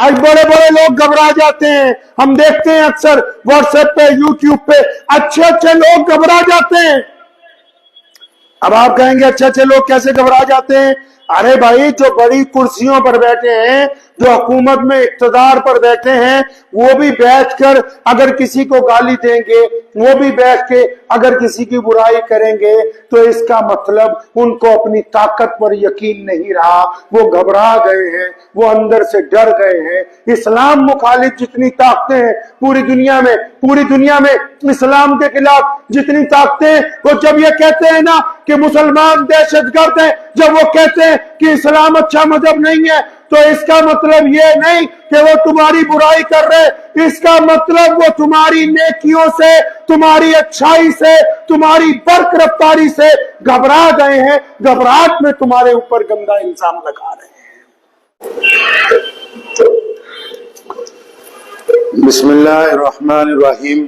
آج بڑے بڑے لوگ گھبرا جاتے ہیں، ہم دیکھتے ہیں اکثر واٹس ایپ پہ، یوٹیوب پہ اچھے اچھے لوگ گھبرا جاتے ہیں۔ اب آپ کہیں گے اچھے اچھے لوگ کیسے گھبرا جاتے ہیں؟ ارے بھائی، جو بڑی کرسیوں پر بیٹھے ہیں، جو حکومت میں اقتدار پر بیٹھے ہیں، وہ بھی بیٹھ کر اگر کسی کو گالی دیں گے، وہ بھی بیٹھ کے اگر کسی کی برائی کریں گے، تو اس کا مطلب ان کو اپنی طاقت پر یقین نہیں رہا، وہ گھبرا گئے ہیں، وہ اندر سے ڈر گئے ہیں۔ اسلام مخالف جتنی طاقتیں ہیں پوری دنیا میں اسلام کے خلاف جتنی طاقتیں، وہ جب یہ کہتے ہیں نا کہ مسلمان دہشت گرد ہیں، جب وہ کہتے ہیں کہ اسلام اچھا مذہب نہیں ہے، تو اس کا مطلب یہ نہیں کہ وہ تمہاری برائی کر رہے، اس کا مطلب وہ تمہاری نیکیوں سے، تمہاری اچھائی سے، تمہاری برق رفتاری سے گھبرا گئے ہیں، گھبراہٹ میں تمہارے اوپر گندا الزام لگا رہے ہیں۔ بسم اللہ الرحمن الرحیم۔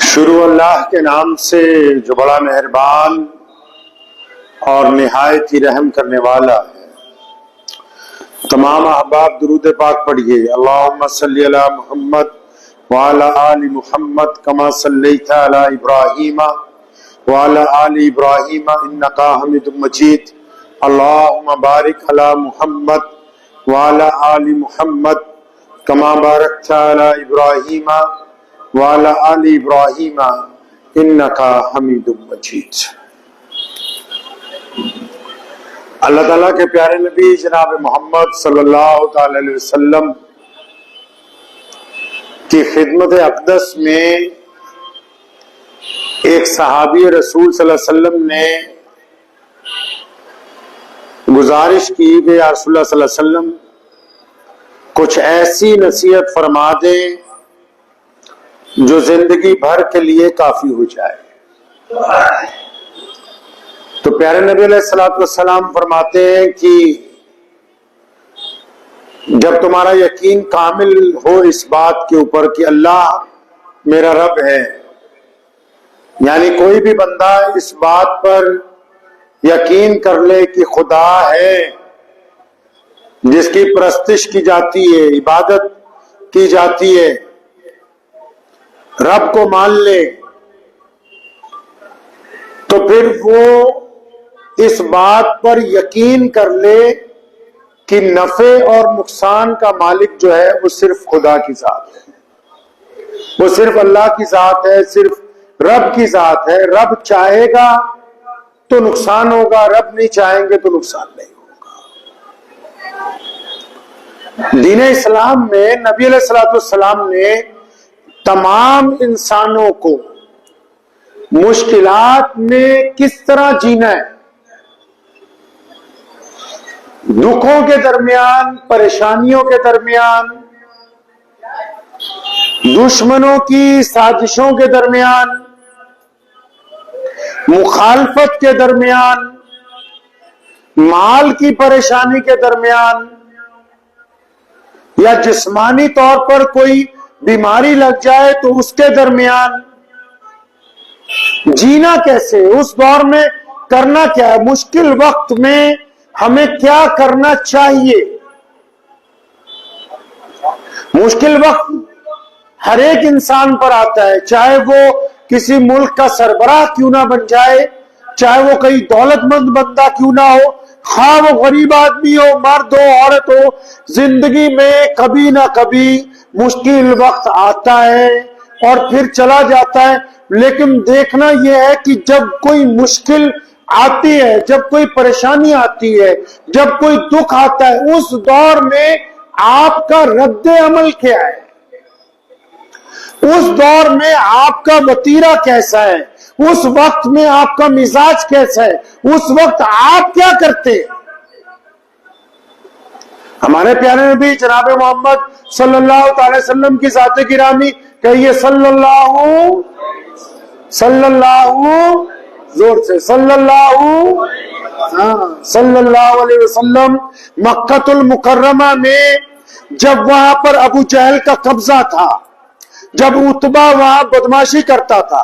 شروع اللہ کے نام سے جو بڑا مہربان اور نہایت ہی رحم کرنے والا ہے۔ تمام احباب درود پاک پڑھیے۔ اللہم صلی علی محمد وعلی آل محمد کما صلیت علی ابراہیم وعلی آل ابراہیم انکا حمید مجید۔ اللہم بارک علی محمد وعلی آل محمد کما بارکت علی ابراہیم وعلی آل ابراہیم انکا حمید مجید۔ اللہ تعالیٰ کے پیارے نبی جناب محمد صلی اللہ تعالی علیہ وسلم کی خدمت اقدس میں ایک صحابی رسول صلی اللہ علیہ وسلم نے گزارش کی کہ یا رسول اللہ صلی اللہ علیہ وسلم کچھ ایسی نصیحت فرما دیں جو زندگی بھر کے لیے کافی ہو جائے۔ تو پیارے نبی علیہ الصلوۃ والسلام فرماتے ہیں کہ جب تمہارا یقین کامل ہو اس بات کے اوپر کہ اللہ میرا رب ہے، یعنی کوئی بھی بندہ اس بات پر یقین کر لے کہ خدا ہے جس کی پرستش کی جاتی ہے، عبادت کی جاتی ہے، رب کو مان لے، تو پھر وہ اس بات پر یقین کر لے کہ نفع اور نقصان کا مالک جو ہے وہ صرف خدا کی ذات ہے، وہ صرف اللہ کی ذات ہے، صرف رب کی ذات ہے۔ رب چاہے گا تو نقصان ہوگا، رب نہیں چاہیں گے تو نقصان نہیں ہوگا۔ دین اسلام میں نبی علیہ الصلوۃ والسلام نے تمام انسانوں کو مشکلات میں کس طرح جینا ہے، دکھوں کے درمیان، پریشانیوں کے درمیان، دشمنوں کی سازشوں کے درمیان، مخالفت کے درمیان، مال کی پریشانی کے درمیان، یا جسمانی طور پر کوئی بیماری لگ جائے تو اس کے درمیان جینا کیسے، اس دور میں کرنا کیا ہے، مشکل وقت میں ہمیں کیا کرنا چاہیے۔ مشکل وقت ہر ایک انسان پر آتا ہے، چاہے وہ کسی ملک کا سربراہ کیوں نہ بن جائے، چاہے وہ کوئی دولت مند بندہ کیوں نہ ہو، خواہ وہ غریب آدمی ہو، مرد ہو، عورت ہو، زندگی میں کبھی نہ کبھی مشکل وقت آتا ہے اور پھر چلا جاتا ہے۔ لیکن دیکھنا یہ ہے کہ جب کوئی مشکل آتی ہے، جب کوئی پریشانی آتی ہے، جب کوئی دکھ آتا ہے، اس دور میں آپ کا رد عمل کیا ہے، اس دور میں آپ کا وتیرہ کیسا ہے، اس وقت میں آپ کا مزاج کیسا ہے، اس وقت آپ کیا کرتے ہیں۔ ہمارے پیارے نبی جناب محمد صلی اللہ تعالی وسلم کی ذات گرامی کہیے صلی اللہ زور سے صلی اللہ علیہ وسلم مکہ المکرمہ میں جب وہاں پر ابو جہل کا قبضہ تھا، جب عتبہ وہاں بدماشی کرتا تھا،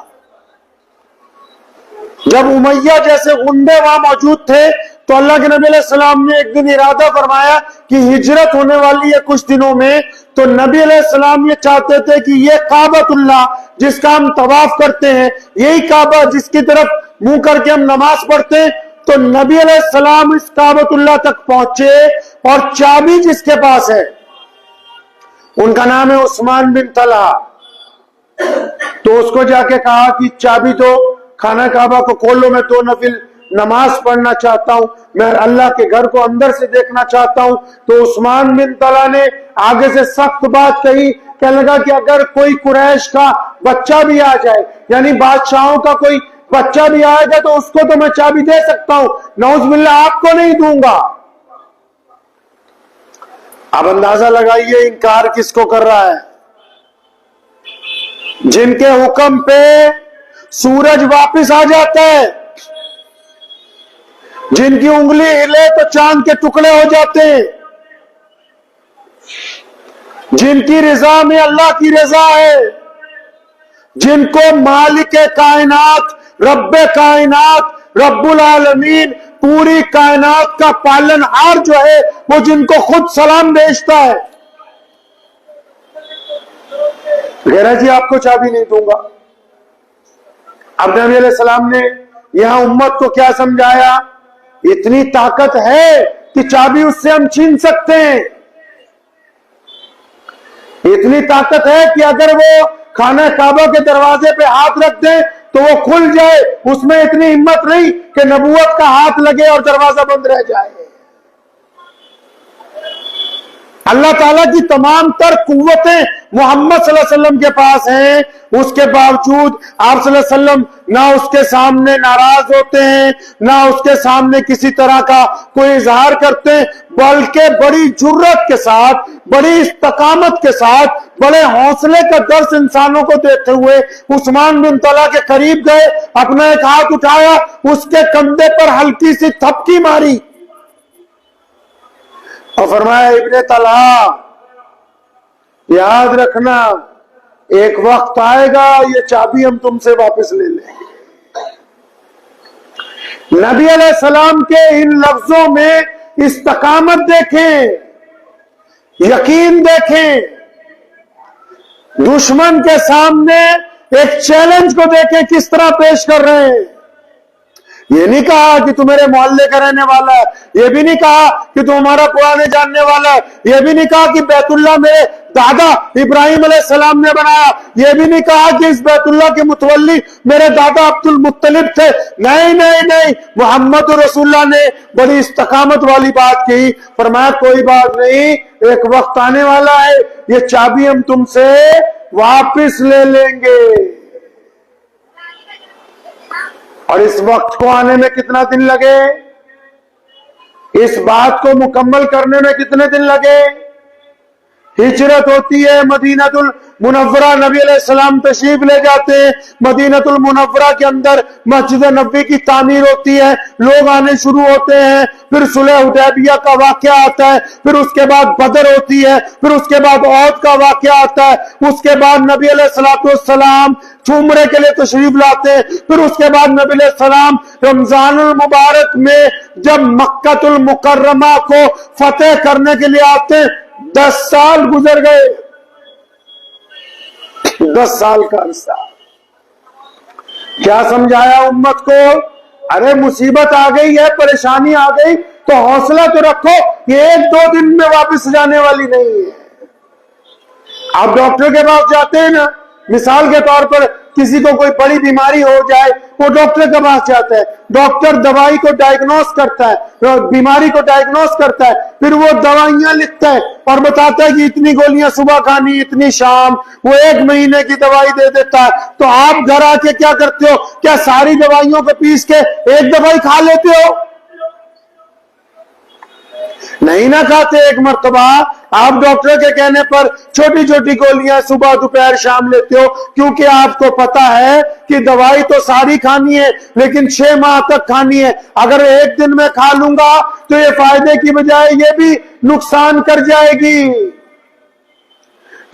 جب امیہ جیسے غنڈے وہاں موجود تھے، تو اللہ کے نبی علیہ السلام نے ایک دن ارادہ فرمایا کہ ہجرت ہونے والی ہے کچھ دنوں میں، تو نبی علیہ السلام یہ چاہتے تھے کہ یہ کعبۃ اللہ جس کا ہم طواف کرتے ہیں، یہی کعبہ جس کی طرف منہ کر کے ہم نماز پڑھتے ہیں، تو نبی علیہ السلام اس کعبۃ اللہ تک پہنچے اور چابی جس کے پاس ہے ان کا نام ہے عثمان بن طلحہ، تو اس کو جا کے کہا کہ چابی تو خانہ کعبہ کو کھول لو، میں 2 نفل نماز پڑھنا چاہتا ہوں، میں اللہ کے گھر کو اندر سے دیکھنا چاہتا ہوں۔ تو عثمان بن طلحہ نے آگے سے سخت بات کہی، کہنے لگا کہ اگر کوئی قریش کا بچہ بھی آ جائے، یعنی بادشاہوں کا کوئی بچہ بھی آئے گا تو اس کو تو میں چابی دے سکتا ہوں، نعوذ باللہ آپ کو نہیں دوں گا۔ اب اندازہ لگائیے انکار کس کو کر رہا ہے؟ جن کے حکم پہ سورج واپس آ جاتا ہے، جن کی انگلی ہلے تو چاند کے ٹکڑے ہو جاتے ہیں، جن کی رضا میں اللہ کی رضا ہے، جن کو مالک کائنات، رب کائنات، رب العالمین، پوری کائنات کا پالن ہار جو ہے وہ جن کو خود سلام بھیجتا ہے، غیرہ جی آپ کو چابی نہیں دوں گا۔ اب نبی علیہ السلام نے یہاں امت کو کیا سمجھایا؟ اتنی طاقت ہے کہ چابی اس سے ہم چھین سکتے ہیں، اتنی طاقت ہے کہ اگر وہ خانہ کعبہ کے دروازے پہ ہاتھ رکھ دیں تو وہ کھل جائے، اس میں اتنی ہمت نہیں کہ نبوت کا ہاتھ لگے اور دروازہ بند رہ جائے۔ اللہ تعالیٰ کی تمام تر قوتیں محمد صلی اللہ علیہ وسلم کے پاس ہیں، اس کے باوجود آپ صلی اللہ علیہ وسلم نہ اس کے سامنے ناراض ہوتے ہیں، نہ اس کے سامنے کسی طرح کا کوئی اظہار کرتے ہیں، بلکہ بڑی جرت کے ساتھ، بڑی استقامت کے ساتھ، بڑے حوصلے کا درس انسانوں کو دیتے ہوئے عثمان بن طلحہ کے قریب گئے، اپنا ایک ہاتھ اٹھایا، اس کے کندھے پر ہلکی سی تھپکی ماری اور فرمایا ابن طلحہ یاد رکھنا ایک وقت آئے گا یہ چابی ہم تم سے واپس لے لیں گے۔ نبی علیہ السلام کے ان لفظوں میں استقامت دیکھیں، یقین دیکھیں، دشمن کے سامنے ایک چیلنج کو دیکھیں کس طرح پیش کر رہے ہیں۔ یہ نہیں کہا کہ تو میرے محلے کا رہنے والا ہے، یہ بھی نہیں کہا کہ تو ہمارا پرانے جاننے والا ہے، یہ بھی نہیں کہا کہ بیت اللہ میرے دادا ابراہیم علیہ السلام نے بنایا، یہ بھی نہیں کہا کہ اس بیت اللہ کے متولی میرے دادا عبد المطلب تھے۔ نہیں نہیں نہیں، محمد رسول اللہ نے بڑی استقامت والی بات کی، فرمایا کوئی بات نہیں، ایک وقت آنے والا ہے یہ چابی ہم تم سے واپس لے لیں گے۔ اور اس وقت کو آنے میں کتنا دن لگے؟ اس بات کو مکمل کرنے میں کتنے دن لگے؟ ہجرت ہوتی ہے مدینہ المنورہ، نبی علیہ السلام تشریف لے جاتے ہیں، مدینہ المنورہ کے اندر مسجد نبوی کی تعمیر ہوتی ہے، لوگ آنے شروع ہوتے ہیں، پھر صلح حدیبیہ کا واقعہ آتا ہے، پھر اس کے بعد بدر ہوتی ہے، پھر اس کے بعد احد کا واقعہ آتا ہے، اس کے بعد نبی علیہ السلام عمرے کے لیے تشریف لاتے ہیں، پھر اس کے بعد نبی علیہ السلام رمضان المبارک میں جب مکہ المکرمہ کو فتح کرنے کے لیے آتے ہیں، 10 سال گزر گئے، 10 سال کا عرصہ۔ کیا سمجھایا امت کو؟ ارے مصیبت آ گئی ہے، پریشانی آ گئی تو حوصلہ تو رکھو، یہ 1-2 دن میں واپس جانے والی نہیں ہے۔ آپ ڈاکٹر کے پاس جاتے ہیں نا، مثال کے طور پر کسی کو کوئی بڑی بیماری ہو جائے وہ ڈاکٹر کے پاس جاتا ہے، ڈاکٹر دوائی کو ڈائگنوز کرتا ہے، بیماری کو ڈائگنوز کرتا ہے، پھر وہ دوائیاں لکھتا ہے اور بتاتا ہے کہ اتنی گولیاں صبح کھانی، اتنی شام، وہ 1 مہینے کی دوائی دے دیتا ہے۔ تو آپ گھر آ کے کیا کرتے ہو؟ کیا ساری دوائیوں کو پیس کے ایک دوائی کھا لیتے ہو؟ نہیں نہ کھاتے، ایک مرتبہ آپ ڈاکٹر کے کہنے پر چھوٹی چھوٹی گولیاں صبح دوپہر شام لیتے ہو، کیونکہ آپ کو پتا ہے کہ دوائی تو ساری کھانی ہے لیکن 6 ماہ تک کھانی ہے، اگر ایک دن میں کھا لوں گا تو یہ فائدے کی بجائے یہ بھی نقصان کر جائے گی۔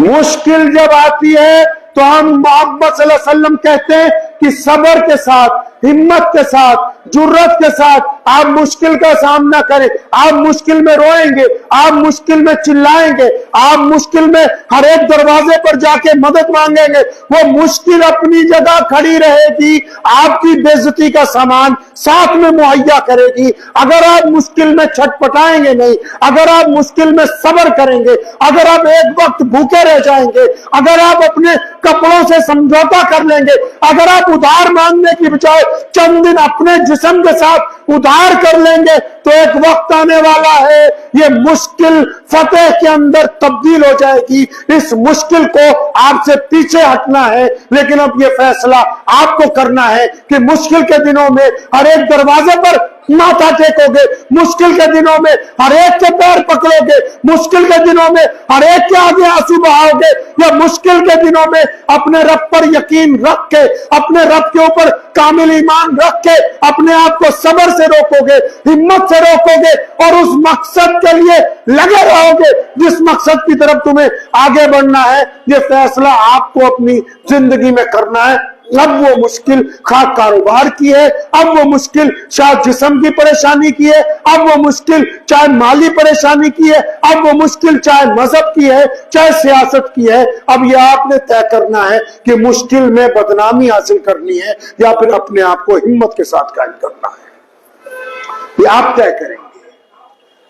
مشکل جب آتی ہے تو ہم محمد صلی اللہ علیہ وسلم کہتے ہیں کہ صبر کے ساتھ، ہمت کے ساتھ، जुर्रत के साथ आप मुश्किल का सामना करें। आप मुश्किल में रोएंगे, आप मुश्किल में चिल्लाएंगे, आप मुश्किल में हर एक दरवाजे पर जाके मदद मांगेंगे, वो मुश्किल अपनी जगह खड़ी रहेगी, आपकी बेइज्जती का सामान साथ में मुहैया करेगी। अगर आप मुश्किल में छटपटाएंगे नहीं, अगर आप मुश्किल में सब्र करेंगे, अगर आप एक वक्त भूखे रह जाएंगे, अगर आप अपने कपड़ों से समझौता कर लेंगे, अगर आप उधार मांगने की बजाय चंद दिन अपने जिस्म के साथ उधार कर लेंगे, तो एक वक्त आने वाला है ये मुश्किल फतेह के अंदर तब्दील हो जाएगी। इस मुश्किल को आपसे पीछे हटना है, लेकिन अब ये फैसला आपको करना है कि मुश्किल के दिनों में हर एक दरवाजे पर माथा टेकोगे, मुश्किल के दिनों में हर एक के पैर पकड़ोगे, मुश्किल के दिनों में हर एक के आगे आंसू बहाओगे, या मुश्किल के दिनों में अपने रब पर यकीन रख के, अपने रब के ऊपर कामिल ईमान रख के अपने आप को सब्र से रोकोगे, हिम्मत से रोकोगे और उस मकसद के लिए लगे रहोगे जिस मकसद की तरफ तुम्हें आगे बढ़ना है। ये फैसला आपको अपनी जिंदगी में करना है। अब वो मुश्किल खास कारोबार की है, अब वो मुश्किल शायद जिस्म की परेशानी की है, अब वो मुश्किल चाहे माली परेशानी की है, अब वो मुश्किल चाहे मजहब की है, चाहे सियासत की है। अब ये आपने तय करना है कि मुश्किल में बदनामी हासिल करनी है या फिर अपने आप को हिम्मत के साथ कायम करना है। ये आप तय करेंगे।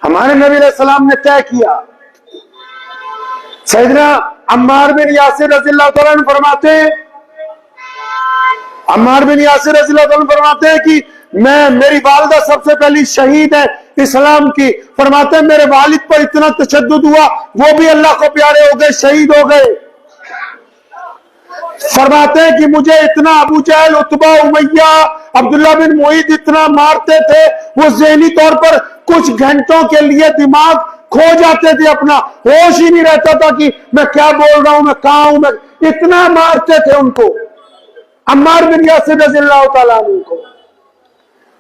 हमारे नबी अलैहि सलाम ने तय किया। सैयदना अम्मार बिन यासिर रज़ियल्लाहु तआला अन्हु फरमाते हैं, अम्मार बिन यासिर रज़ियल्लाहु अन्हु फरमाते हैं कि मेरी वालिदा सबसे पहली शहीद है इस्लाम की। फरमाते हैं मेरे वालिद पर इतना तशद्दुद हुआ, वो भी अल्लाह को प्यारे हो गए, शहीद हो गए। फरमाते हैं कि मुझे इतना अबू जहल, उतबा, उमैया, अब्दुल्ला बिन मुईद इतना मारते थे, वो ज़हनी तौर पर कुछ घंटों के लिए दिमाग खो जाते थे, अपना होश ही नहीं रहता था कि मैं क्या बोल रहा हूं, मैं कहां हूं, मैं इतना मारते थे उनको, अम्मार बिन यासिर रज़ियल्लाहु तआला अन्हु को।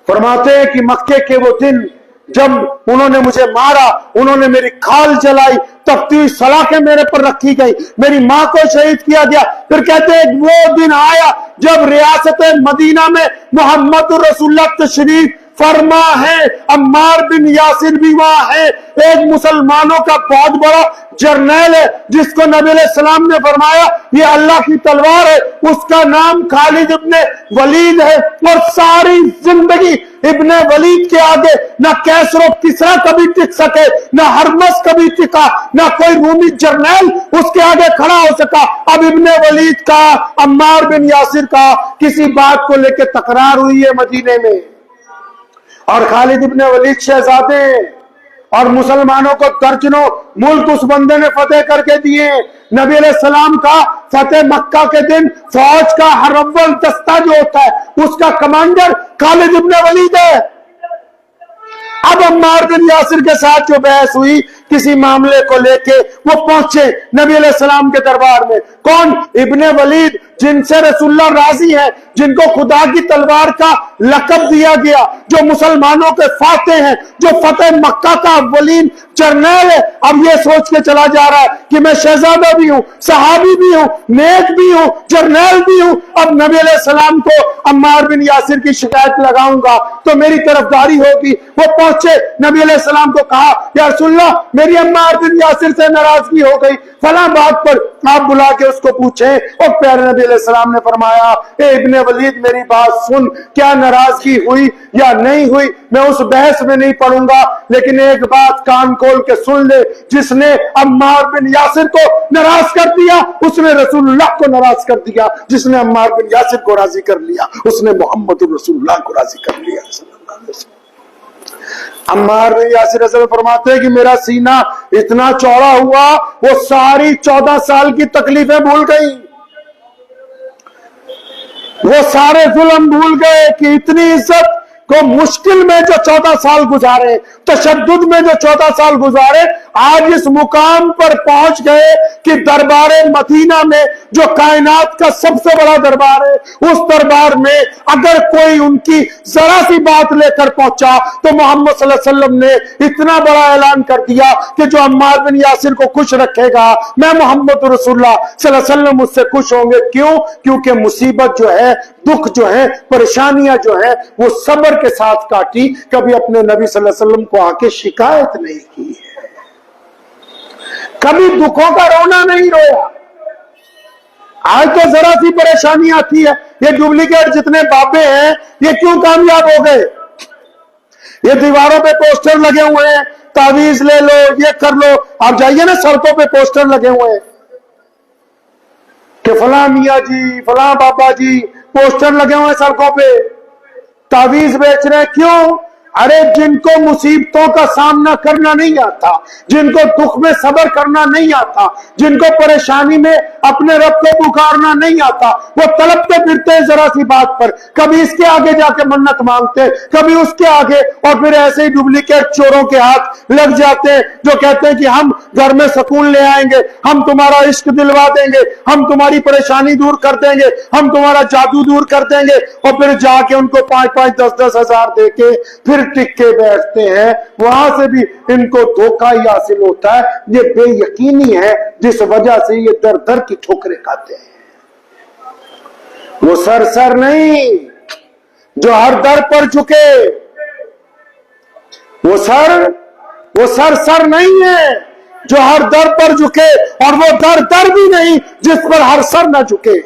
फरमाते हैं कि मक्के के वो दिन जब उन्होंने मुझे मारा, उन्होंने मेरी खाल जलाई, तपती हुई सलाखें मेरे पर रखी गई, मेरी मां को शहीद किया गया। फिर कहते हैं वो दिन आया जब रियासत मदीना में मोहम्मद रसूलुल्लाह तशरीफ फरमा है, अम्मार बिन यासिर भी वहां है। एक मुसलमानों का बहुत बड़ा जर्नैल है जिसको नबी अलैहि सलाम ने फरमाया ये अल्लाह की तलवार है, उसका नाम खालिद इब्ने वलीद है। और सारी जिंदगी इब्ने वलीद के आगे न कैसरो किसरा कभी टिक सके, न हरमस कभी टिका, न कोई रूमी जर्नैल उसके आगे खड़ा हो सका। अब इब्ने वलीद का, अम्मार बिन यासिर का किसी बात को लेकर तकरार हुई है मदीने में, और खालिद इब्ने वलीद शहजादे और मुसलमानों को दर्जनों मुल्क उस बंदे ने फतेह करके दिए। नबी अलैहि सलाम का फतेह मक्का के दिन फौज का हर अव्वल दस्ता जो होता है उसका कमांडर खालिद इब्ने वलीद है। अब अम्मार बिन यासिर के साथ जो बहस हुई किसी मामले को लेके, वो पहुंचे नबी अलैहि सलाम के दरबार में। कौन? इब्ने वलीद, जिनसे रसूलुल्लाह राजी है, जिनको खुदा की तलवार का लक़ब दिया गया, जो मुसलमानों के फाते हैं, जो फतेह मक्का का अव्वलीन जर्नैल है। अब ये सोच के चला जा रहा है कि मैं शहजादा भी हूं, सहाबी भी हूं, नेक भी हूं, जर्नैल भी हूं। अब नबी अलैहि सलाम को अम्मार बिन यासिर की शिकायत लगाऊंगा तो मेरी तरफदारी होगी। वो पहुंचे, नबी अलैहि सलाम को कहा या रसूलल्लाह मेरी अम्मार बिन यासिर से नाराजगी हो गई, फला बात पर आप बुला के उसको पूछें। और प्यारे नबी अलैहिस्सलाम ने फरमाया ए इब्ने वलीद मेरी बात सुन, क्या नाराजगी हुई या नहीं हुई मैं उस बहस में नहीं पढ़ूंगा, लेकिन एक बात कान खोल के सुन ले, जिसने अम्मार बिन यासिर को नाराज कर दिया उसने रसूलुल्लाह को नाराज कर दिया, जिसने अम्मार बिन यासिर को राजी कर लिया उसने मोहम्मद रसूलुल्लाह को राजी कर लिया। अम्मार बिन यासिर रज़ियल्लाहु अन्हु फरमाते हैं कि मेरा सीना इतना चौड़ा हुआ वो सारी 14 साल की तकलीफें भूल गई, वो सारे जुल्म भूल गए कि इतनी इज्जत को मुश्किल में जो 14 साल गुजारे, तशद्दुद में जो 14 साल गुजारे, आज इस मुकाम पर पहुंच गए कि दरबारे मदीना में जो कायनात का सबसे बड़ा दरबार है, उस दरबार में अगर कोई उनकी जरा सी बात लेकर पहुंचा तो मोहम्मद सल्लल्लाहु अलैहि वसल्लम ने इतना बड़ा ऐलान कर दिया कि जो अम्मार बिन यासिर को खुश रखेगा मैं मोहम्मद रसूलुल्लाह सल्लल्लाहु अलैहि वसल्लम उससे खुश होंगे। क्यों? क्योंकि मुसीबत जो है, दुख जो है, परेशानियां जो है वो सब्र صبر کے ساتھ کاٹی, کبھی اپنے نبی صلی اللہ علیہ وسلم کو آ کے شکایت نہیں کی ہے, کبھی دکھوں کا رونا نہیں رویا. آج تو ذرا سی پریشانی آتی ہے, یہ ڈپلیکیٹ جتنے بابے ہیں یہ کیوں کامیاب ہو گئے؟ یہ دیواروں پہ پوسٹر لگے ہوئے ہیں, تعویذ لے لو, یہ کر لو. آپ جائیے نا سڑکوں پہ پوسٹر لگے ہوئے ہیں کہ فلاں میاں جی, فلاں بابا جی, پوسٹر لگے ہوئے ہیں سڑکوں پہ, تعویذ بیچ رہے ہیں. کیوں؟ ارے جن کو مصیبتوں کا سامنا کرنا نہیں آتا, جن کو دکھ میں صبر کرنا نہیں آتا, جن کو پریشانی میں اپنے رب کو پکارنا نہیں آتا, وہ تڑپتے پھرتے ہیں ذرا سی بات پر, کبھی اس کے آگے جا کے منت مانگتے, کبھی اس کے آگے, اور پھر ایسے ہی ڈپلیکیٹ چوروں کے ہاتھ لگ جاتے ہیں جو کہتے ہیں کہ ہم گھر میں سکون لے آئیں گے, ہم تمہارا عشق دلوا دیں گے, ہم تمہاری پریشانی دور کر دیں گے, ہم تمہارا جادو دور کر دیں گے, اور پھر جا کے ان کو 5-5 10-10 ہزار دے کے پھر ٹکے بیٹھتے ہیں. وہاں سے بھی ان کو دھوکہ ہی حاصل ہوتا ہے. یہ بے یقینی ہے جس وجہ سے یہ در در کی ٹھوکریں کھاتے ہیں. وہ سر نہیں جو ہر در پر جھکے, وہ سر نہیں ہے جو ہر در پر جھکے, اور وہ در بھی نہیں جس پر ہر سر نہ جھکے.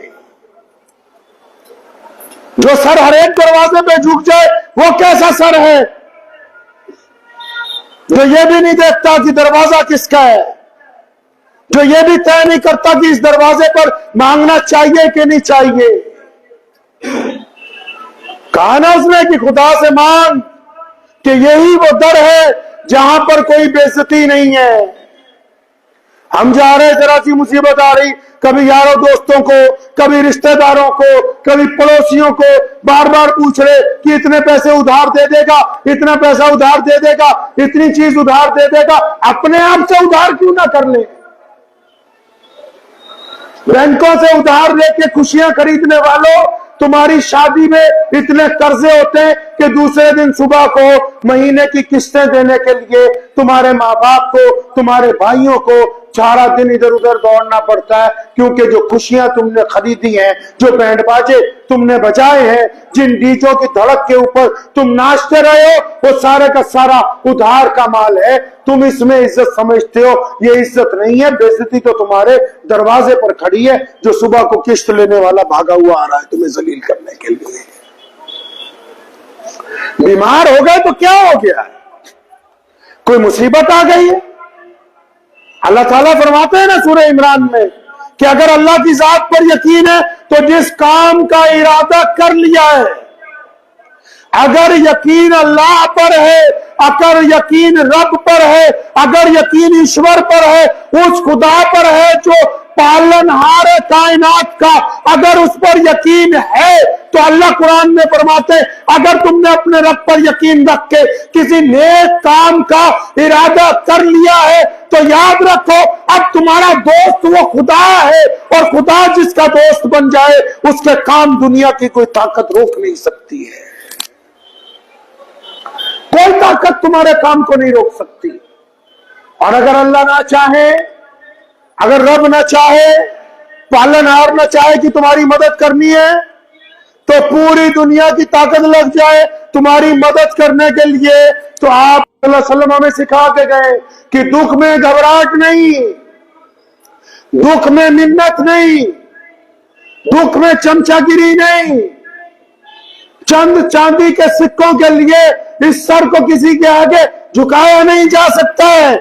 جو سر ہر ایک دروازے پہ جھک جائے وہ کیسا سر ہے؟ جو یہ بھی نہیں دیکھتا کہ دروازہ کس کا ہے, جو یہ بھی طے نہیں کرتا کہ اس دروازے پر مانگنا چاہیے کہ نہیں چاہیے. کہا نا اس نے کہ خدا سے مانگ کہ یہی وہ در ہے جہاں پر کوئی بے عزتی نہیں ہے. ہم جا رہے, ذرا سی مصیبت آ رہی, کبھی یاروں دوستوں کو, کبھی رشتہ داروں کو, کبھی پڑوسیوں کو بار بار پوچھ رہے کہ اتنے پیسے ادھار دے دے گا, اتنا پیسہ ادھار دے دے گا, اتنی چیز ادھار دے دے گا. اپنے آپ سے ادھار کیوں نہ کر لیں؟ بینکوں سے ادھار لے کے خوشیاں خریدنے والوں, تمہاری شادی میں اتنے قرضے ہوتے ہیں کہ دوسرے دن صبح کو مہینے کی قسطیں دینے کے لیے تمہارے ماں باپ کو, تمہارے بھائیوں کو سارا دن ادھر ادھر دوڑنا پڑتا ہے, کیونکہ جو خوشیاں تم نے خریدی ہیں, جو بینڈ باجے تم نے بجائے ہیں, جن ڈیجوں کی دھڑک کے اوپر تم ناچتے رہے ہو, وہ سارے کا سارا ادھار کا مال ہے. تم اس میں عزت سمجھتے ہو, یہ عزت نہیں ہے. بے عزتی تو تمہارے دروازے پر کھڑی ہے جو صبح کو قسط لینے والا بھاگا ہوا آ رہا ہے تمہیں ذلیل کرنے کے لیے. بیمار ہو گئے تو کیا ہو گیا, کوئی مصیبت آ گئی ہے. اللہ تعالیٰ فرماتے ہیں نا سورہ عمران میں کہ اگر اللہ کی ذات پر یقین ہے تو جس کام کا ارادہ کر لیا ہے, اگر یقین اللہ پر ہے, اگر یقین رب پر ہے, اگر یقین ایشور پر ہے, اس خدا پر ہے جو پالنہار کائنات کا, اگر اس پر یقین ہے تو اللہ قرآن میں فرماتے ہیں اگر تم نے اپنے رب پر یقین رکھ کے کسی نیک کام کا ارادہ کر لیا ہے تو یاد رکھو اب تمہارا دوست وہ خدا ہے, اور خدا جس کا دوست بن جائے اس کے کام دنیا کی کوئی طاقت روک نہیں سکتی ہے. کوئی طاقت تمہارے کام کو نہیں روک سکتی. اور اگر اللہ نہ چاہے, اگر رب نہ چاہے, پالنہار نہ چاہے کہ تمہاری مدد کرنی ہے, تو پوری دنیا کی طاقت لگ جائے تمہاری مدد کرنے کے لیے, تو آپ صلی اللہ علیہ وسلم ہمیں سکھا کے گئے کہ دکھ میں گھبراہٹ نہیں, دکھ میں منت نہیں, دکھ میں چمچا گیری نہیں. چند چاندی کے سکوں کے لیے اس سر کو کسی کے آگے جھکایا نہیں جا سکتا ہے.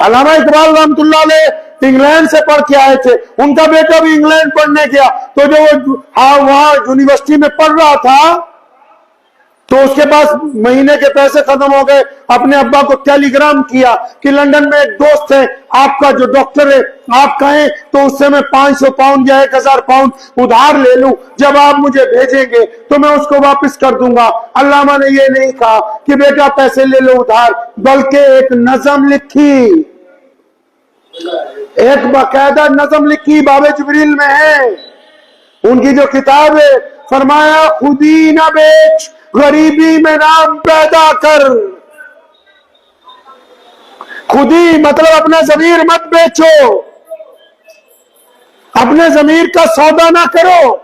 علامہ اقبال رحمۃ اللہ علیہ انگلینڈ سے پڑھ کے آئے تھے, ان کا بیٹا بھی انگلینڈ پڑھنے گیا, تو جو وہاں یونیورسٹی میں پڑھ رہا تھا تو اس کے پاس مہینے کے پیسے ختم ہو گئے. اپنے ابا کو ٹیلی گرام کیا کہ لندن میں ایک دوست ہے آپ کا جو ڈاکٹر ہے, آپ کہیں تو اس سے میں 500 پاؤنڈ یا 1000 پاؤنڈ ادھار لے لوں, جب آپ مجھے بھیجیں گے تو میں اس کو واپس کر دوں گا. علامہ نے یہ نہیں کہا کہ بیٹا پیسے لے لو ادھار, بلکہ ایک نظم لکھی, ایک باقاعدہ نظم لکھی, باب جبریل میں ہے ان کی جو کتاب ہے. فرمایا خودی نہ بیچ غریبی میں نام پیدا کر. خودی مطلب اپنا ضمیر مت بیچو, اپنے ضمیر کا سودا نہ کرو.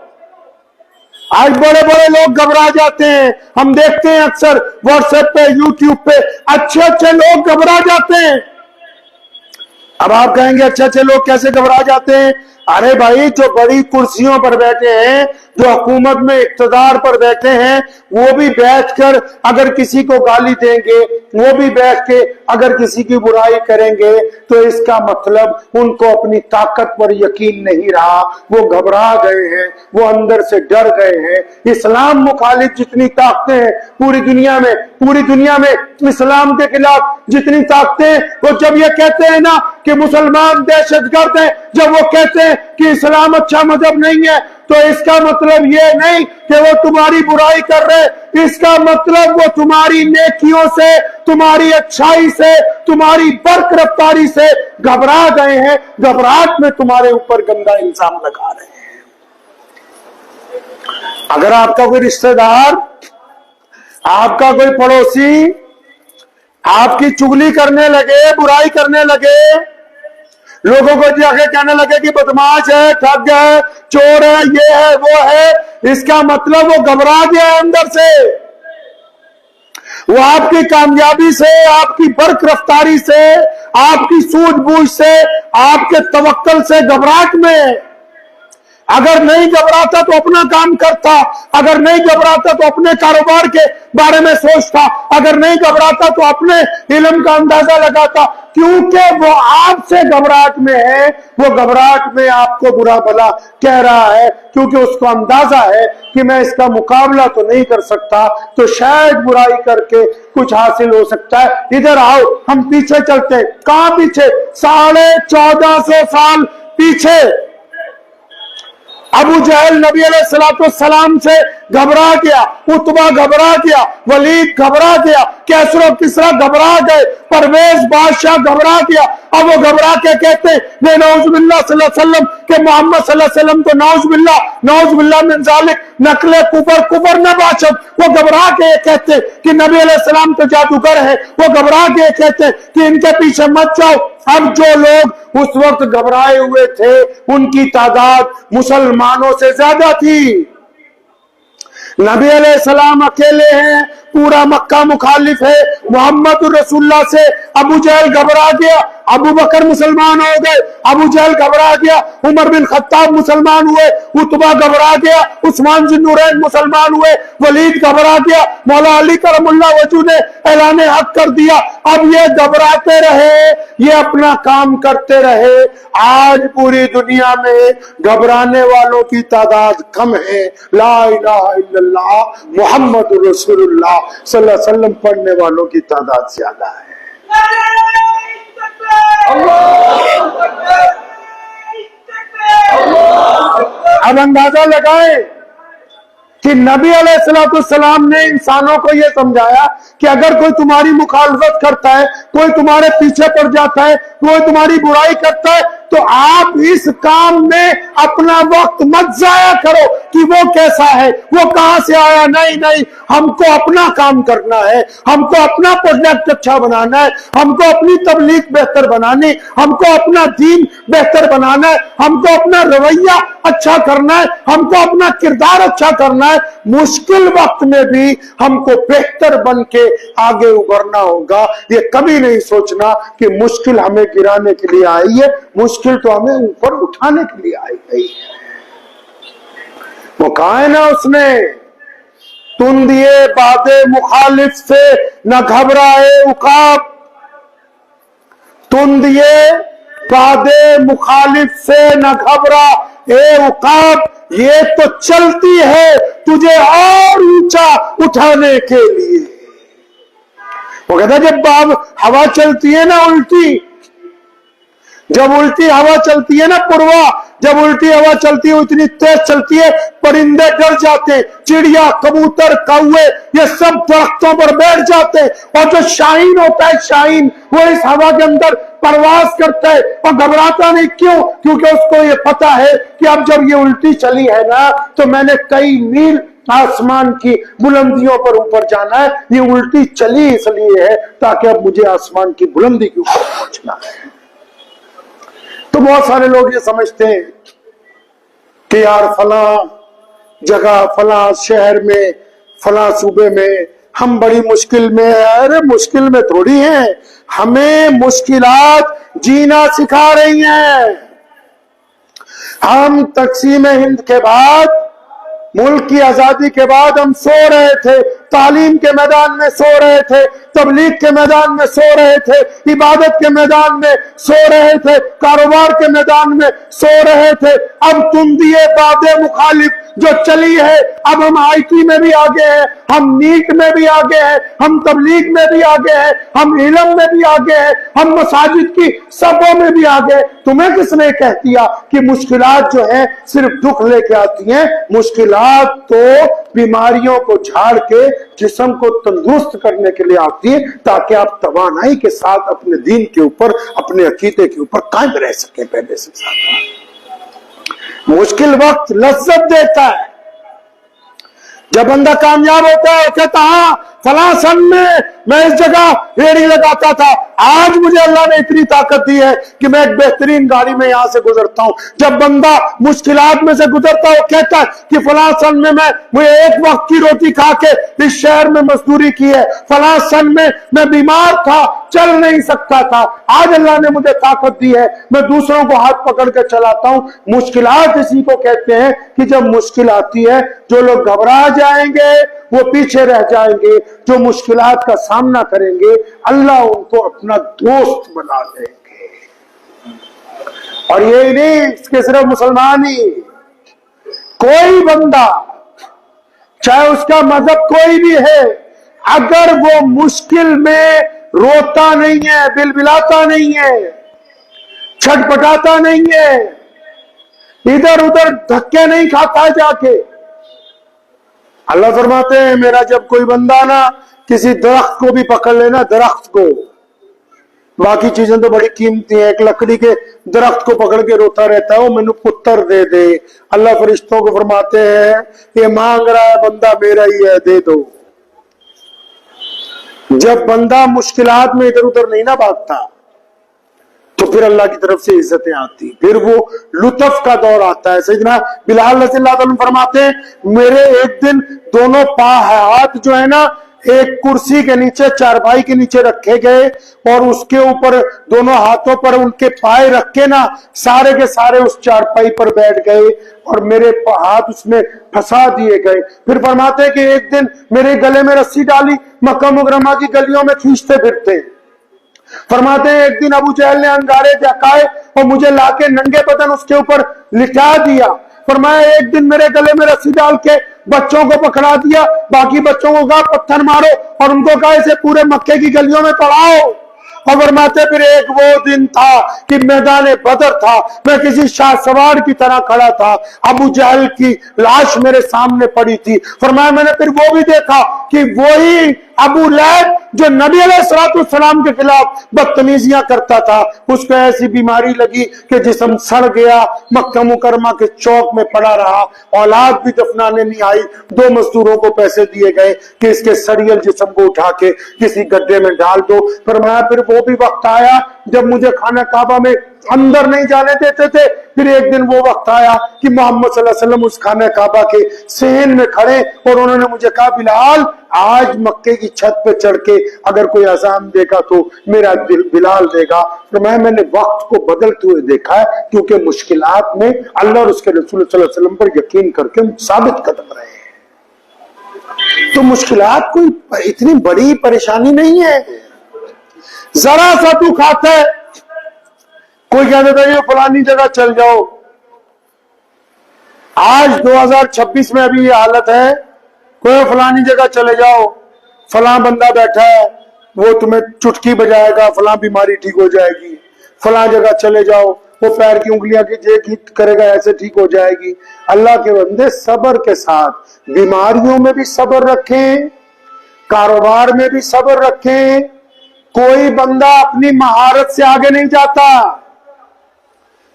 आज बड़े बड़े लोग घबरा जाते हैं, हम देखते हैं अक्सर व्हाट्सएप पे, यूट्यूब पे अच्छे अच्छे लोग घबरा जाते हैं। अब आप कहेंगे अच्छे अच्छे लोग कैसे घबरा जाते हैं? अरे भाई, जो बड़ी कुर्सियों पर बैठे हैं, जो हुकूमत में इक्तदार पर बैठे हैं, वो भी बैठकर अगर किसी को गाली देंगे, वो भी बैठ के अगर किसी की बुराई करेंगे, तो इसका मतलब उनको अपनी ताकत पर यकीन नहीं रहा, वो घबरा गए हैं, वो अंदर से डर गए हैं। इस्लाम मुखालिफ जितनी ताकतें हैं पूरी दुनिया में इस्लाम के खिलाफ जितनी ताकतें, वो जब ये कहते हैं ना कि मुसलमान दहशतगर्द हैं, जब वो कहते हैं कि इस्लाम अच्छा मजहब नहीं है, तो इसका मतलब ये नहीं कि वो तुम्हारी बुराई कर रहे, इसका मतलब वो तुम्हारी नेकियों से, तुम्हारी अच्छाई से, तुम्हारी बरकरारी से घबरा गए हैं, घबराहट में तुम्हारे ऊपर गंदा इल्जाम लगा रहे हैं। अगर आपका कोई रिश्तेदार, आपका कोई पड़ोसी आपकी चुगली करने लगे, बुराई करने लगे, लोगों को जाके कहने लगे कि बदमाश है, ठग है, चोर है, ये है, वो है, इसका मतलब वो घबरा गया है अंदर से। वो आपकी कामयाबी से, आपकी बरकरारी से, आपकी सूझबूझ से, आपके तवक्कल से घबराहट में। अगर नहीं घबराता तो अपना काम करता, अगर नहीं घबराता तो अपने कारोबार के बारे में सोचता, अगर नहीं घबराता तो अपने इल्म का अंदाजा लगाता। क्योंकि वो आपसे घबराहट में है, वो घबराहट में आपको बुरा भला कह रहा है, क्योंकि उसको अंदाजा है कि मैं इसका मुकाबला तो नहीं कर सकता, तो शायद बुराई करके कुछ हासिल हो सकता है। इधर आओ, हम पीछे चलते हैं। कहां पीछे? 1450 साल पीछे। अबू जहल नबी अलैहिस्सलाम से घबरा गया, उतबा घबरा गया, वलीद घबरा गया, कैसर किसरा घबरा गए, परवेज बादशाह घबरा गया। अब वो घबरा के कहते हैं नौजुबिल्लाह सल्लल्लाहु अलैहि वसल्लम के मोहम्मद सल्लल्लाहु अलैहि वसल्लम तो नौजुबिल्लाह मिन जालिक नकले कुफर न बाशद। वो घबरा के कहते कि नबी अलैहिस्सलाम तो जादूगर है, वो घबरा के कहते कि इनके पीछे मत जाओ। अब जो लोग उस वक्त घबराए हुए थे, उनकी तादाद मुसलमानों से ज्यादा थी। नबी अलैहिस्सलाम अकेले हैं, पूरा मक्का मुखालिफ है मोहम्मद रसूलुल्लाह से। अबू जहल घबरा गया, अबू बकर मुसलमान हो गए, अबू जहल घबरा गया, उमर बिन खत्ताब मुसलमान हुए, उतबा घबरा गया, उस्मान ज़ुन्नूरैन मुसलमान हुए, वलीद घबरा गया, मौला अली करमुल्लाह वजह ने ऐलान हक कर दिया। अब ये घबराते रहे, ये अपना काम करते रहे। आज पूरी दुनिया में घबराने वालों की तादाद कम है। ला इलाहा इल्लल्लाह मुहम्मद रसूलुल्लाह सल्लल्लाहु अलैहि वसल्लम पढ़ने वालों की तादाद ज्यादा है। अब अंदाजा लगाएं कि नबी अलैहिस्सलाम ने इंसानों को यह समझाया कि अगर कोई तुम्हारी मुखालफत करता है, कोई तुम्हारे पीछे पड़ जाता है, कोई तुम्हारी बुराई करता है, तो आप इस काम में अपना वक्त मत जाया करो कि वो कैसा है, वो कहां से आया। नहीं, हमको अपना काम करना है, हमको अपना प्रोजेक्ट अच्छा बनाना है, हमको अपनी तबलीग बेहतर बनानी, हमको अपना दीन बेहतर बनाना है, हमको अपना रवैया अच्छा करना है, हमको अपना किरदार अच्छा करना है। मुश्किल वक्त में भी हमको बेहतर बन के आगे उभरना होगा। ये कभी नहीं सोचना कि मुश्किल हमें गिराने के लिए आई है, मुश्किल तो हमें ऊपर उठाने के लिए आई गई है। वो कहा है ना उसने, तुम दिए बादे मुखालिफ से न घबराए उकाब, तुम दिए बादे मुखालिफ से न घबरा ए उकाब, ये तो चलती है तुझे और ऊंचा उठाने के लिए। वो कहता जब हवा चलती है ना उल्टी, जब उल्टी हवा चलती है ना पुरवा, जब उल्टी हवा चलती है इतनी तेज चलती है, परिंदे डर जाते, चिड़िया, कबूतर, कौवे, ये सब दरख्तों पर बैठ जाते। और जो शाहीन होता है, शाहीन, वो इस हवा के अंदर परवास करता है और घबराता नहीं। क्यों? क्योंकि उसको ये पता है कि अब जब ये उल्टी चली है ना, तो मैंने कई मील आसमान की बुलंदियों पर ऊपर जाना है। ये उल्टी चली इसलिए है ताकि अब मुझे आसमान की बुलंदी के ऊपर पहुंचना है। तो बहुत सारे लोग ये समझते हैं कि यार फला जगह, फलां शहर में, फलां सूबे में हम बड़ी मुश्किल में हैं। अरे मुश्किल में थोड़ी हैं, हमें मुश्किलात जीना सिखा रही हैं। हम तकसीम हिंद के बाद, मुल्क की आजादी के बाद हम सो रहे थे, तालीम के मैदान में सो रहे थे, तबलीग के मैदान में सो रहे थे, इबादत के मैदान में सो रहे थे, कारोबार के मैदान में सो रहे थे। अब तुम दिए बादे मुखालिफ जो चली है, अब हम आईटी में भी आगे हैं, हम नीट में भी आगे हैं, हम तबलीग में भी आगे हैं, हम इल्म में भी आगे हैं, हम मसाजिद की सफों में भी आगे। तुम्हें किसने कह दिया कि मुश्किलात जो है सिर्फ दुख लेके आती हैं? मुश्किलात तो बीमारियों को झाड़ के जिस्म को तंदुरुस्त करने के लिए आती है, ताकि आप तवानाई के साथ अपने दीन के ऊपर, अपने अकीदे के ऊपर कायम रह सके। पहले से ज्यादा मुश्किल वक्त लज्जत देता है। जब बंदा कामयाब होता है, कहता हाँ फलां सन में मैं इस जगह रेड़ी लगाता था, आज मुझे अल्लाह ने इतनी ताकत दी है कि मैं एक बेहतरीन गाड़ी में यहां से गुजरता हूं। जब बंदा मुश्किलात में से गुजरता है, कहता है कि फलां सन में मुझे एक वक्त की रोटी खा के इस शहर में मजदूरी की है, फलां सन में मैं बीमार था, चल नहीं सकता था, आज अल्लाह ने मुझे ताकत दी है, मैं दूसरों को हाथ पकड़ के चलाता हूं। मुश्किलात इसी को कहते हैं कि जब मुश्किल आती है, जो लोग घबरा जाएंगे वो पीछे रह जाएंगे, जो मुश्किलात का सामना करेंगे अल्लाह उनको अपना दोस्त बना देंगे। और यही नहीं, इसके सिर्फ मुसलमान ही, कोई बंदा चाहे उसका मजहब कोई भी है, अगर वो मुश्किल में रोता नहीं है, बिलबिलाता नहीं है, छटपटाता नहीं है, इधर उधर धक्के नहीं खाता है जाके, अल्लाह फरमाते हैं मेरा जब कोई बंदा ना किसी दरख्त को भी पकड़ लेना, दरख्त को, बाकी चीजें तो बड़ी कीमती हैं, एक लकड़ी के दरख्त को पकड़ के रोता रहता है, वो मैनू पुत्र दे दे, अल्लाह फरिश्तों को फरमाते हैं ये मांग रहा है बंदा मेरा ही है, दे दो। जब बंदा मुश्किलात में इधर उधर नहीं ना भागता, तो फिर अल्लाह की तरफ से इज्जतें आती, फिर वो लुत्फ का दौर आता है। सैयदना बिलाल रज़ियल्लाहु अन्हु फरमाते हैं मेरे एक दिन दोनों हाथ जो है ना एक कुर्सी के नीचे, चारपाई के नीचे रखे गए, और उसके ऊपर दोनों हाथों पर उनके पाए रख के ना सारे के सारे उस चारपाई पर बैठ गए और मेरे हाथ उसमें फंसा दिए गए। फिर फरमाते हैं कि एक दिन मेरे गले में रस्सी डाली, मक्का मुकर्रमा की गलियों में खींचते फिरते। फरमाते हैं एक दिन अबू जहल ने अंगारे जकाए और मुझे लाके नंगे बदन उसके ऊपर लिटा दिया। फरमाया एक दिन मेरे गले में रस्सी डाल के बच्चों को पकड़ा दिया, बाकी बच्चों को कहा पत्थर मारो और उनको कहा इसे पूरे मक्के की गलियों में पड़ाओ। और फरमाते फिर एक वो दिन था कि मैदान बदर था, मैं किसी शाह सवार की तरह खड़ा था, अबू जहल की लाश मेरे सामने पड़ी थी। फरमाया मैंने फिर वो भी देखा कि वही अबू लहब जो नबी अलैहिस्सलाम के खिलाफ बदतमीजियां करता था, उसको ऐसी बीमारी लगी कि जिस्म सड़ गया, मक्का मुकरमा के चौक में पड़ा रहा, औलाद भी दफनाने नहीं आई। 2 मजदूरों को पैसे दिए गए कि इसके सड़ियल जिस्म को उठा के किसी गड्ढे में डाल दो। फरमाया फिर वो भी वक्त आया जब मुझे खाना काबा में अंदर नहीं जाने देते थे। फिर एक दिन वो वक्त आया कि मोहम्मद सल्लल्लाहु अलैहि वसल्लम उस खाना काबा के सहन में खड़े और उन्होंने मुझे कहा बिलाल आज मक्के की छत पे चढ़ के अगर कोई अजान देगा तो मेरा दिल बिलाल देगा। तो मैंने वक्त को बदलते हुए देखा है, क्योंकि मुश्किलात में अल्लाह और उसके रसूल सल्लल्लाहु अलैहि वसल्लम पर यकीन करके साबित कदम रहे हैं। तो मुश्किलात कोई इतनी बड़ी परेशानी नहीं है। जरा सा तू खाता है, कोई कह देता है फलानी जगह चल जाओ। आज 2026 में अभी ये हालत है, कोई फलानी जगह चले जाओ, फलां बंदा बैठा है वो तुम्हें चुटकी बजाएगा, फलां बीमारी ठीक हो जाएगी, फलां जगह चले जाओ वो पैर की उंगलियां की जे ठीक करेगा ऐसे ठीक हो जाएगी। अल्लाह के बंदे सब्र के साथ बीमारियों में भी सब्र रखें, कारोबार में भी सब्र रखें। कोई बंदा अपनी महारत से आगे नहीं जाता।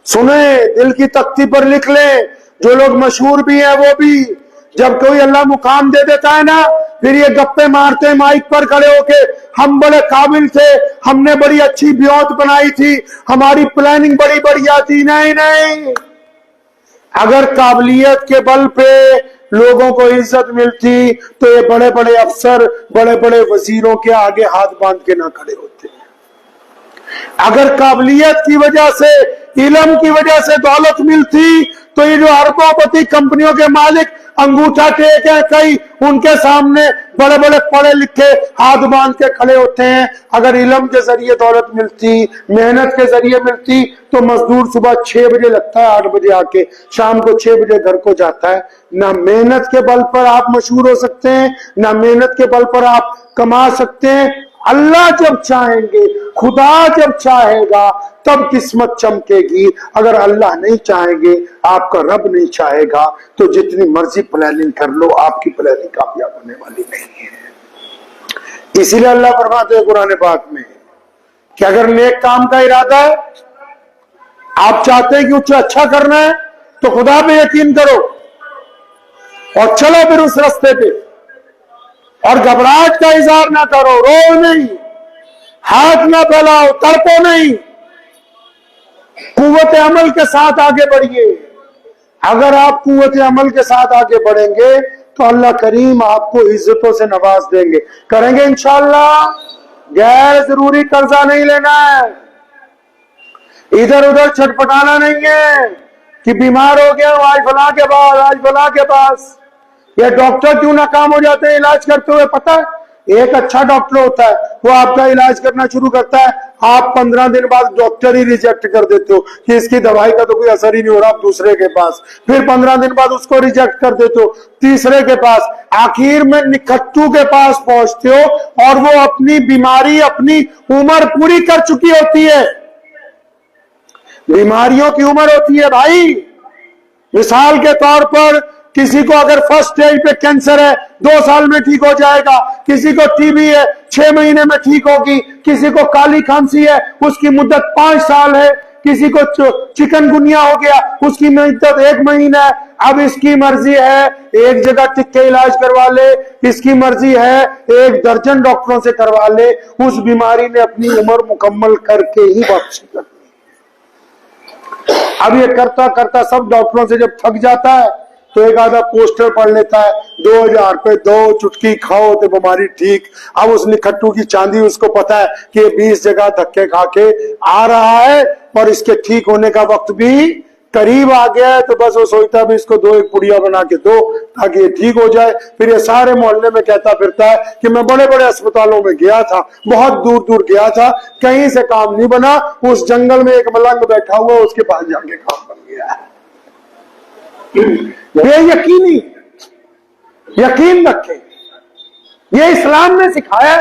सुने, दिल की तख्ती पर लिख ले, जो लोग मशहूर भी हैं वो भी, जब कोई अल्लाह मुकाम दे देता है ना, फिर ये गप्पे मारते हैं माइक पर खड़े होके, हम बड़े काबिल थे, हमने बड़ी अच्छी ब्योत बनाई थी, हमारी प्लानिंग बड़ी बढ़िया थी। नहीं नहीं, अगर काबिलियत के बल पे लोगों को इज्जत मिलती तो ये बड़े बड़े अफसर, बड़े बड़े वजीरों के आगे हाथ बांध के ना खड़े होते। अगर काबिलियत की वजह से, इल्म की वजह से दौलत मिलती तो ये जो अरबोपति कंपनियों के मालिक अंगूठा टेक है कई, उनके सामने बड़े बड़े पढ़े लिखे हाथ बांध के खड़े होते हैं। अगर इल्म के जरिए दौलत मिलती, मेहनत के जरिए मिलती तो मजदूर सुबह 6 बजे लगता है, 8 बजे आके शाम को 6 बजे घर को जाता है। ना मेहनत के बल पर आप मशहूर हो सकते हैं, ना मेहनत के बल पर आप कमा सकते हैं। अल्लाह जब चाहेंगे, खुदा जब चाहेगा तब किस्मत चमकेगी। अगर अल्लाह नहीं चाहेंगे, आपका रब नहीं चाहेगा तो जितनी मर्जी प्लानिंग कर लो, आपकी प्लानिंग कामयाब होने वाली नहीं है। इसीलिए अल्लाह फरमाते हैं कुरान पाक में कि अगर नेक काम का इरादा है, आप चाहते हैं कि उसे अच्छा करना है, तो खुदा पे यकीन करो और चलो फिर उस रास्ते पे। और घबराहट का इजहार ना करो, रो नहीं, हाथ ना फैलाओ, तड़पो नहीं, कुव्वत अमल के साथ आगे बढ़िए। अगर आप कुव्वत अमल के साथ आगे बढ़ेंगे तो अल्लाह करीम आपको इज्जतों से नवाज देंगे। करेंगे इंशाअल्लाह। गैर जरूरी कर्जा नहीं लेना है, इधर उधर छटपटाना नहीं है कि बीमार हो गया हूं आज फलां के पास, आज फलां के पास। ये डॉक्टर क्यों नाकाम हो जाते हैं इलाज करते हुए पता है? एक अच्छा डॉक्टर होता है, वो आपका इलाज करना शुरू करता है, आप 15 दिन बाद डॉक्टर ही रिजेक्ट कर देते हो कि इसकी दवाई का तो कोई असर ही नहीं हो रहा, आप दूसरे के पास। फिर 15 दिन बाद उसको रिजेक्ट कर देते हो, तीसरे के पास। आखिर में निकट्टू के पास पहुंचते हो और वो अपनी बीमारी, अपनी उम्र पूरी कर चुकी होती है। बीमारियों की उम्र होती है भाई। मिसाल के तौर पर किसी को अगर फर्स्ट स्टेज पे कैंसर है, 2 साल में ठीक हो जाएगा। किसी को टीबी है, 6 महीने में ठीक होगी। किसी को काली खांसी है, उसकी मुद्दत 5 साल है। किसी को चिकनगुनिया हो गया, उसकी मुद्दत 1 महीना है। अब इसकी मर्जी है एक जगह टिक के इलाज करवा ले, इसकी मर्जी है 1 दर्जन डॉक्टरों से करवा ले। उस बीमारी ने अपनी उम्र मुकम्मल करके ही वापसी करनी। अब ये करता करता सब डॉक्टरों से जब थक जाता है तो एक आधा पोस्टर पढ़ लेता है, 2000 पे 2 चुटकी खाओ तो बीमारी ठीक। अब उस निखट्टू की चांदी उसको पता है कि ये 20 जगह धक्के खा के आ रहा है और इसके ठीक होने का वक्त भी करीब आ गया है, तो बस वो सोचता भी इसको 2 एक पुड़िया बना के दो ताकि ये ठीक हो जाए। फिर ये सारे मोहल्ले में कहता फिरता है कि मैं बड़े बड़े अस्पतालों में गया था, बहुत दूर दूर गया था, कहीं से काम नहीं बना। उस जंगल में एक मलंग बैठा हुआ, उसके पास जाके काम बन गया है। बेयकीनी, यकीन रखें, ये इस्लाम ने सिखाया,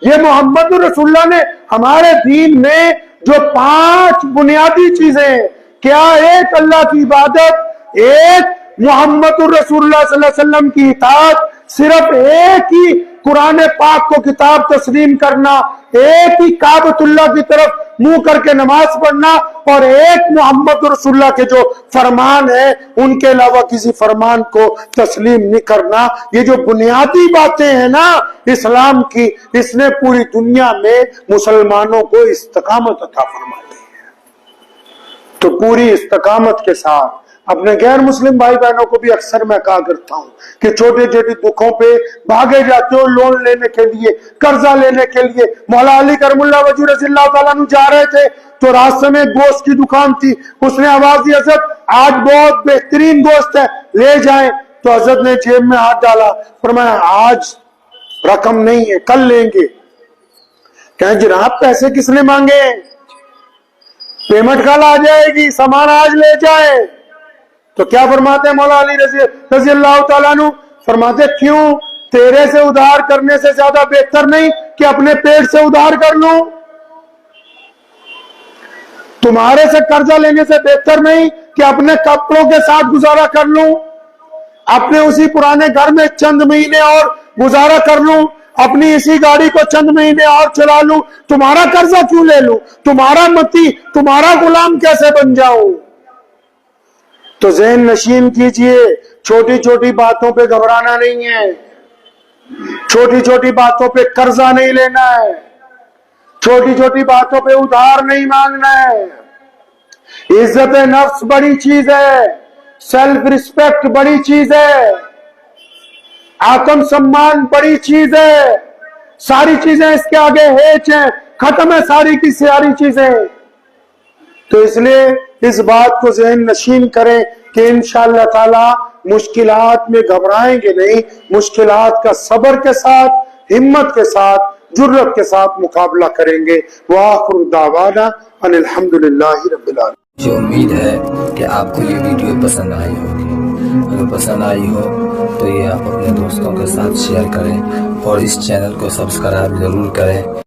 ये मोहम्मद रसूलुल्लाह ने हमारे दीन में जो 5 बुनियादी चीजें, क्या एक अल्लाह की इबादत, एक मोहम्मद रसूलुल्लाह सल्लल्लाहु अलैहि वसल्लम की इताअत, सिर्फ एक ही कुरान पाक को किताब तस्लीम करना, एक ही काबतुल्लाह की तरफ मुंह करके नमाज पढ़ना और एक मोहम्मद रसूलुल्लाह के जो फरमान है उनके अलावा किसी फरमान को तस्लीम नहीं करना। ये जो बुनियादी बातें हैं ना इस्लाम की, इसने पूरी दुनिया में मुसलमानों को इस्तिकामत अता फरमा दी है। तो पूरी इस्तिकामत के साथ अपने गैर मुस्लिम भाई बहनों को भी अक्सर मैं कहा करता हूं कि छोटे छोटे दुखों पे भागे जाते हो लोन लेने के लिए, कर्जा लेने के लिए। मौला अली करमुल्लाह वजी रज़ियल्लाहु ताला अन्हु जा रहे थे तो रास्ते में गोश्त की दुकान थी, उसने आवाज दी हज़रत आज बहुत बेहतरीन गोश्त है, ले जाएं। तो हज़रत ने जेब में हाथ डाला, फरमाया आज रकम नहीं है, कल लेंगे। कहें जनाब पैसे किसने मांगे, पेमेंट कल आ जाएगी, सामान आज ले जाए। तो क्या फरमाते हैं मौला अली रज़ियल्लाहु ताला अन्हु, फरमाते क्यों, तेरे से उधार करने से ज्यादा बेहतर नहीं कि अपने पेट से उधार कर लूं? तुम्हारे से कर्जा लेने से बेहतर नहीं कि अपने कपड़ों के साथ गुजारा कर लूं, अपने उसी पुराने घर में चंद महीने और गुजारा कर लूं, अपनी इसी गाड़ी को चंद महीने और चला लूं? तुम्हारा कर्जा क्यों ले लूं? तुम्हारा मती, तुम्हारा गुलाम कैसे बन जाऊं? तो ज़हन नशीन कीजिए, छोटी छोटी बातों पे घबराना नहीं है, छोटी छोटी बातों पे कर्जा नहीं लेना है, छोटी छोटी बातों पे उधार नहीं मांगना है। इज्जत नफ्स बड़ी चीज है, सेल्फ रिस्पेक्ट बड़ी चीज है। आत्म सम्मान बड़ी चीज है, सारी चीजें इसके आगे हेच हैं, खत्म है सारी की सारी चीजें। तो इसलिए इस बात को ज़हन नशीन करें कि इंशाअल्लाह ताला मुश्किलात में घबराएंगे नहीं, मुश्किलात का सब्र के साथ, हिम्मत के साथ, जुर्रत के साथ मुकाबला करेंगे। व आखिर दावाना अनिल हम्दुलिल्लाहि रब्बिल आलमीन। मुझे उम्मीद है कि आपको ये वीडियो पसंद आई होगी। अगर पसंद आई हो तो ये आप अपने दोस्तों के साथ शेयर करें और इस चैनल को सब्सक्राइब जरूर करें।